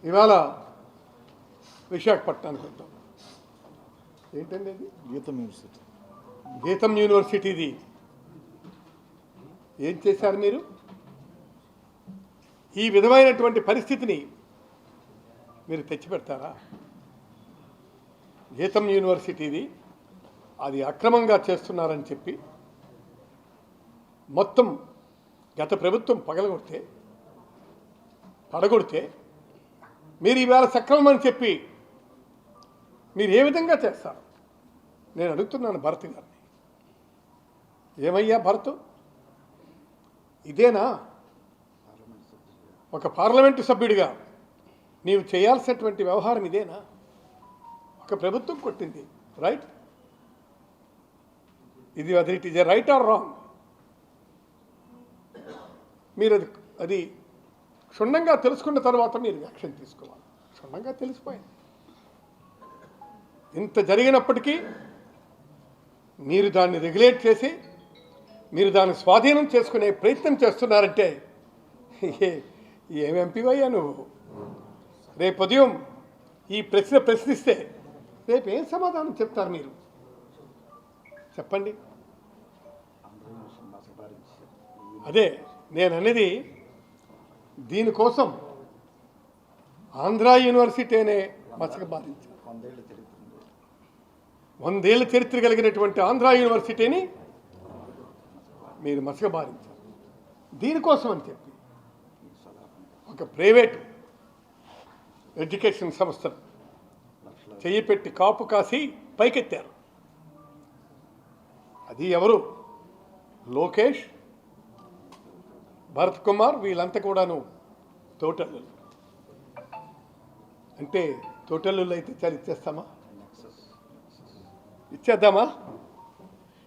ఇవాళ విశాఖపట్నానికి వద్దాం. ఏంటండి అది? గీతం యూనివర్సిటీది ఏం చేశారు మీరు? ఈ విధమైనటువంటి పరిస్థితిని మీరు తెచ్చిపెడతారా? గీతం యూనివర్సిటీది అది అక్రమంగా చేస్తున్నారని చెప్పి మొత్తం గత ప్రభుత్వం పడగొడితే మీరు ఈవేళ సక్రమం అని చెప్పి మీరు ఏ విధంగా చేస్తారు? నేను అడుగుతున్నాను భరత్ గారిని. ఏమయ్యా భరత్, ఇదేనా ఒక పార్లమెంటు సభ్యుడిగా నీవు చేయాల్సినటువంటి వ్యవహారం? ఇదేనా? ఒక ప్రభుత్వం కొట్టింది, రైట్? ఇది అది it is a right are wrong? మీరు అది క్షుణ్ణంగా తెలుసుకున్న తర్వాత మీరు యాక్షన్ తీసుకోవాలి. క్షుణ్ణంగా తెలిసిపోయింది. ఇంత జరిగినప్పటికీ మీరు దాన్ని రెగ్యులేట్ చేసి మీరు దాన్ని స్వాధీనం చేసుకునే ప్రయత్నం చేస్తున్నారంటే ఏం ఎంపీవయ్యా నువ్వు? రేపు ఉదయం ఈ ప్రశ్నిస్తే రేపు ఏం సమాధానం చెప్తారు మీరు? చెప్పండి. అదే నేను అనేది. దీనికోసం ఆంధ్ర యూనివర్సిటీ అనే మసక బాధించారు. 100 ఏళ్ల చరిత్ర కలిగినటువంటి ఆంధ్ర యూనివర్సిటీని మీరు మసక బాధించారు. దీనికోసం అని చెప్పి ఒక ప్రైవేటు ఎడ్యుకేషన్ సంస్థను చెయ్యి పెట్టి కాపు కాసి పైకెత్తారు. అది ఎవరు? లోకేష్, భరత్ కుమార్, వీళ్ళంతా కూడాను తోటల్లులు. అంటే తోటల్లులు అయితే చాలా ఇచ్చేద్దామా?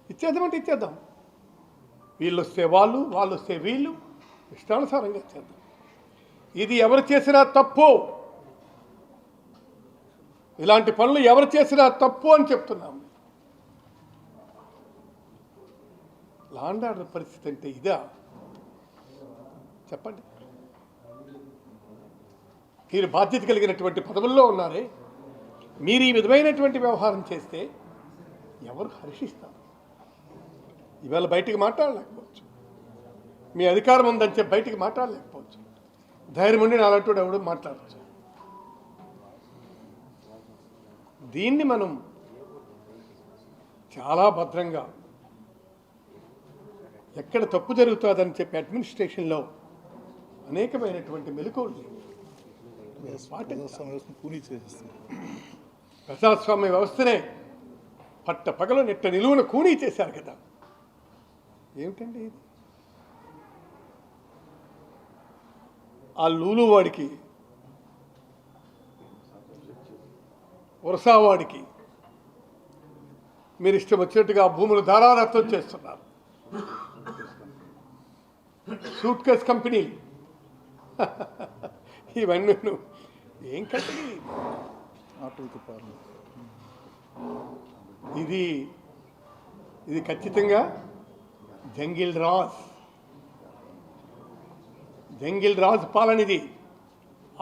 ఇచ్చేద్దామంటే ఇచ్చేద్దాం. వీళ్ళు వస్తే వాళ్ళు వస్తే వీళ్ళు, ఇష్టానుసారంగా ఇచ్చేద్దాం. ఇది ఎవరు చేసినా తప్పు. ఇలాంటి పనులు ఎవరు చేసినా తప్పు అని చెప్తున్నాము. లా అండ్ ఆర్డర్ పరిస్థితి అంటే ఇదా? చెప్పండి. మీరు బాధ్యత కలిగినటువంటి పదవుల్లో ఉన్నారే, మీరు ఈ విధమైనటువంటి వ్యవహారం చేస్తే ఎవరు హర్షిస్తారు? ఇవాళ బయటికి మాట్లాడలేకపోవచ్చు. మీ అధికారం ఉందని చెప్పి బయటికి మాట్లాడలేకపోవచ్చు. ధైర్యం ఉండి నాలంటూ ఎవడు మాట్లాడచ్చు. దీన్ని మనం చాలా భద్రంగా ఎక్కడ తప్పు జరుగుతుందని చెప్పి అడ్మినిస్ట్రేషన్లో అనేకమైనటువంటి మెలకువలు ప్రజాస్వామ్య వ్యవస్థనే పగలు నెట్ట నిలువున కూనీ చేశారు కదా. ఏమిటండి ఇది? ఆ లూలువాడికి, వరసావాడికి మీరు ఇష్టం వచ్చినట్టుగా భూములు ధారాదత్తం చేస్తున్నారు. సూట్ కేస్ కంపెనీలు ఇవన్నీ ఏం కంపెనీ? ఇది ఖచ్చితంగా జంగిల్ రాజ్ పాలనిది,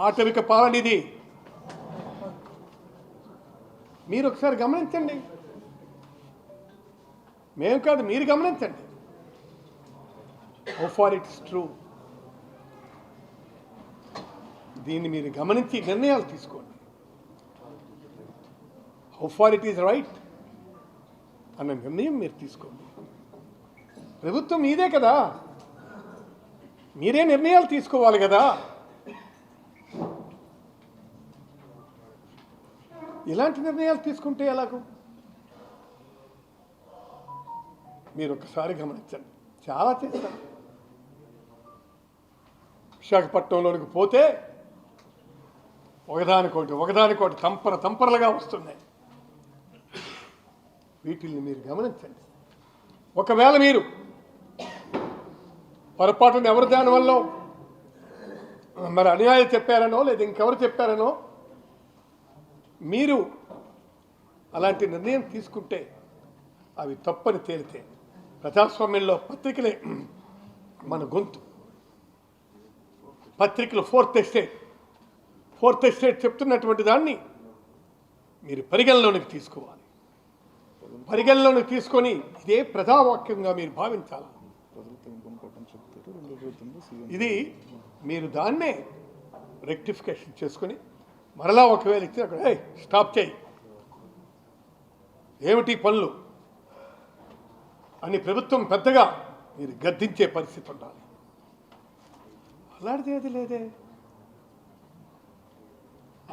ఆటవిక పాలనిది. మీరు ఒకసారి గమనించండి. మేము కాదు, మీరు గమనించండి. How far it's true. దీన్ని మీరు గమనించి నిర్ణయాలు తీసుకోండి. How far it is right అన్న నిర్ణయం మీరు తీసుకోండి. ప్రభుత్వం మీదే కదా, మీరే నిర్ణయాలు తీసుకోవాలి కదా. ఇలాంటి నిర్ణయాలు తీసుకుంటే ఎలాగో మీరు ఒకసారి గమనించండి. చాలా చేస్తారు. విశాఖపట్నంలోనికి పోతే ఒకదానికోటి తంపరలుగా వస్తున్నాయి. వీటిల్ని మీరు గమనించండి. ఒకవేళ మీరు పొరపాటున ఎవరు దానివల్ల మరి అన్యాయం చెప్పారనో లేదా ఇంకెవరు చెప్పారనో మీరు అలాంటి నిర్ణయం తీసుకుంటే అవి తప్పని తేలితే ప్రజాస్వామ్యంలో పత్రికలే మన గొంతు. పత్రికలు 4th ఎస్టేట్ ఫోర్త్ ఎస్టేట్ చెప్తున్నటువంటి దాన్ని మీరు పరిగణలోనికి తీసుకోవాలి. పరిగణలోనికి తీసుకొని ఇదే ప్రజావాక్యంగా మీరు భావించాలి. ఇది మీరు దాన్నే రెక్టిఫికేషన్ చేసుకొని మరలా ఒకవేళ ఇచ్చి అక్కడ స్టాప్ చేయి, ఏమిటి పనులు అని ప్రభుత్వం పెద్దగా మీరు గద్దించే పరిస్థితి ఉండాలి. అలాంటిది ఏది లేదే,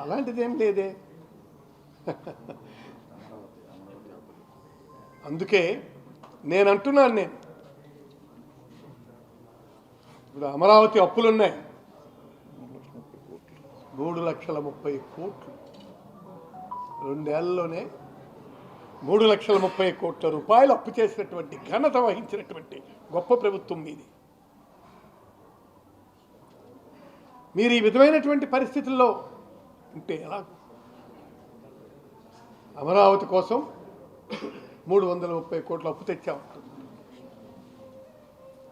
అలాంటిదేం లేదే. అందుకే నేను అంటున్నాను, ఇప్పుడు అమరావతి అప్పులున్నాయి 3,30,00,000 రెండేళ్లలోనే 3,30,00,000 రూపాయలు అప్పు చేసినటువంటి ఘనత వహించినటువంటి గొప్ప ప్రభుత్వం మీది. మీరు ఈ విధమైనటువంటి పరిస్థితుల్లో ఉంటే ఎలా? అమరావతి కోసం 330 కోట్ల అప్పు తెచ్చామంటుంది.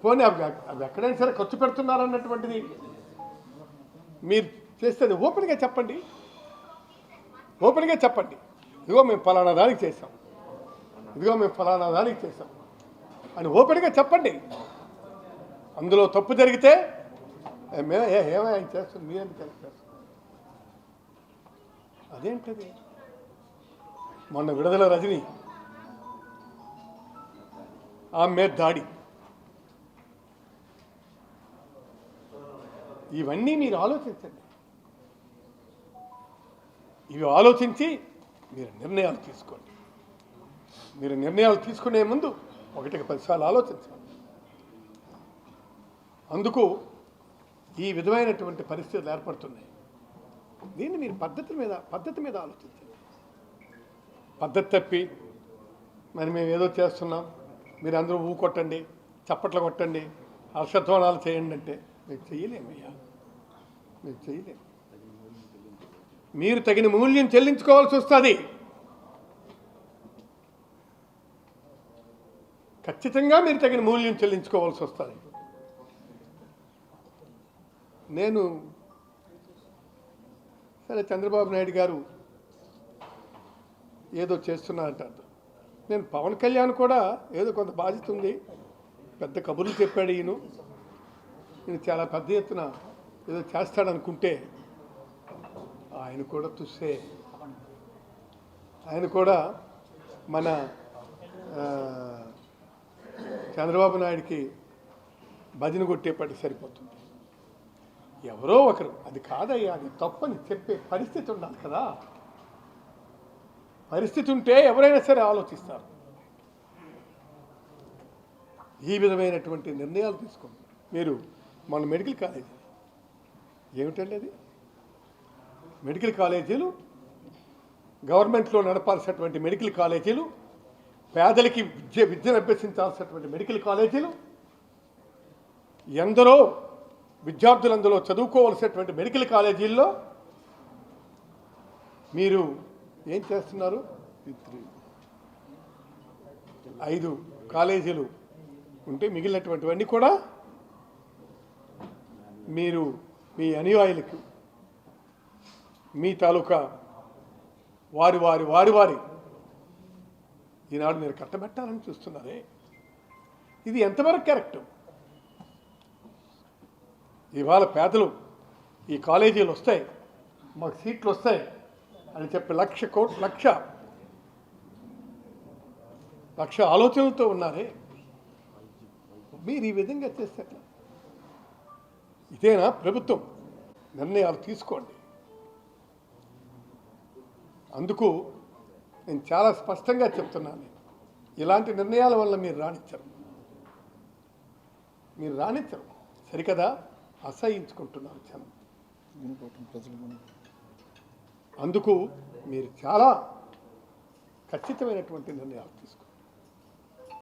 పోనీ అవి ఎక్కడైనా సరే ఖర్చు పెడుతున్నారన్నటువంటిది మీరు చేస్తే ఓపెన్గా చెప్పండి, ఓపెన్గా చెప్పండి. ఇదిగో మేము ఫలానా దానికి చేసాం, ఇదిగో మేము ఫలానా దానికి చేసాం అని ఓపెన్గా చెప్పండి. అందులో తప్పు జరిగితే ఏమైనా చేస్తుంది, మీరెందుకు చేస్తారు? అదేంటది? మొన్న విడుదల రజని ఆమె మీద దాడి, ఇవన్నీ మీరు ఆలోచించండి. ఇవి ఆలోచించి మీరు నిర్ణయాలు తీసుకోండి. మీరు నిర్ణయాలు తీసుకునే ముందు 1-10 సార్లు ఆలోచించండి. అందుకు ఈ విధమైనటువంటి పరిస్థితులు ఏర్పడుతున్నాయి. దీన్ని మీరు పద్ధతి మీద ఆలోచించండి. పద్ధతి తప్పి మరి మేము ఏదో చేస్తున్నాం, మీరు అందరూ కొట్టండి, చప్పట్లు కొట్టండి, హర్షధ్వానాలు చేయండి అంటే మేము చేయలేమయ్యా, మేము చేయలేము. మీరు తగిన మూల్యం చెల్లించుకోవాల్సి వస్తుంది. ఖచ్చితంగా మీరు తగిన మూల్యం చెల్లించుకోవాల్సి వస్తుంది. నేను సరే చంద్రబాబు నాయుడు గారు ఏదో చేస్తున్నారంటారు. నేను పవన్ కళ్యాణ్ కూడా ఏదో కొంత బాధ్యత ఉంది, పెద్ద కబుర్లు చెప్పాడు ఈయన చాలా పెద్ద ఎత్తున ఏదో చేస్తాడనుకుంటే ఆయన కూడా చూస్తే ఆయన కూడా మన చంద్రబాబు నాయుడికి భజన కొట్టేపట్టి సరిపోతుంది. ఎవరో ఒకరు అది కాదయ్యా, అది తప్పని చెప్పే పరిస్థితి ఉండాలి కదా. పరిస్థితి ఉంటే ఎవరైనా సరే ఆలోచిస్తారు. ఈ విధమైనటువంటి నిర్ణయాలు తీసుకోండి. మీరు మన మెడికల్ కాలేజీ ఏమిటండి అది? మెడికల్ కాలేజీలు గవర్నమెంట్లో నడపాల్సినటువంటి మెడికల్ కాలేజీలు, పేదలకి విద్యను అభ్యసించాల్సినటువంటి మెడికల్ కాలేజీలు, ఎందరో విద్యార్థులందరూ చదువుకోవాల్సినటువంటి మెడికల్ కాలేజీల్లో మీరు ఏం చేస్తున్నారు? 5 కాలేజీలు ఉంటే మిగిలినటువంటివన్నీ కూడా మీరు మీ అనుయాయులకు మీ తాలూకా వారి ఈనాడు మీరు కట్టబెట్టాలని చూస్తున్నారే. ఇది ఎంతవరకు కరెక్ట్? ఇవాళ పేదలు ఈ కాలేజీలు వస్తాయి, మాకు సీట్లు వస్తాయి అని చెప్పి లక్ష ఆలోచనలతో ఉన్నారే. మీరు ఈ విధంగా చేస్తే ఇదేనా ప్రభుత్వం? నిర్ణయాలు తీసుకోండి. అందుకు నేను చాలా స్పష్టంగా చెప్తున్నాను, ఇలాంటి నిర్ణయాల వల్ల మీరు రాణించరు సరికదా, అసహించుకుంటున్నారు జనం. అందుకు మీరు చాలా ఖచ్చితమైనటువంటి నిర్ణయాలు తీసుకోండి.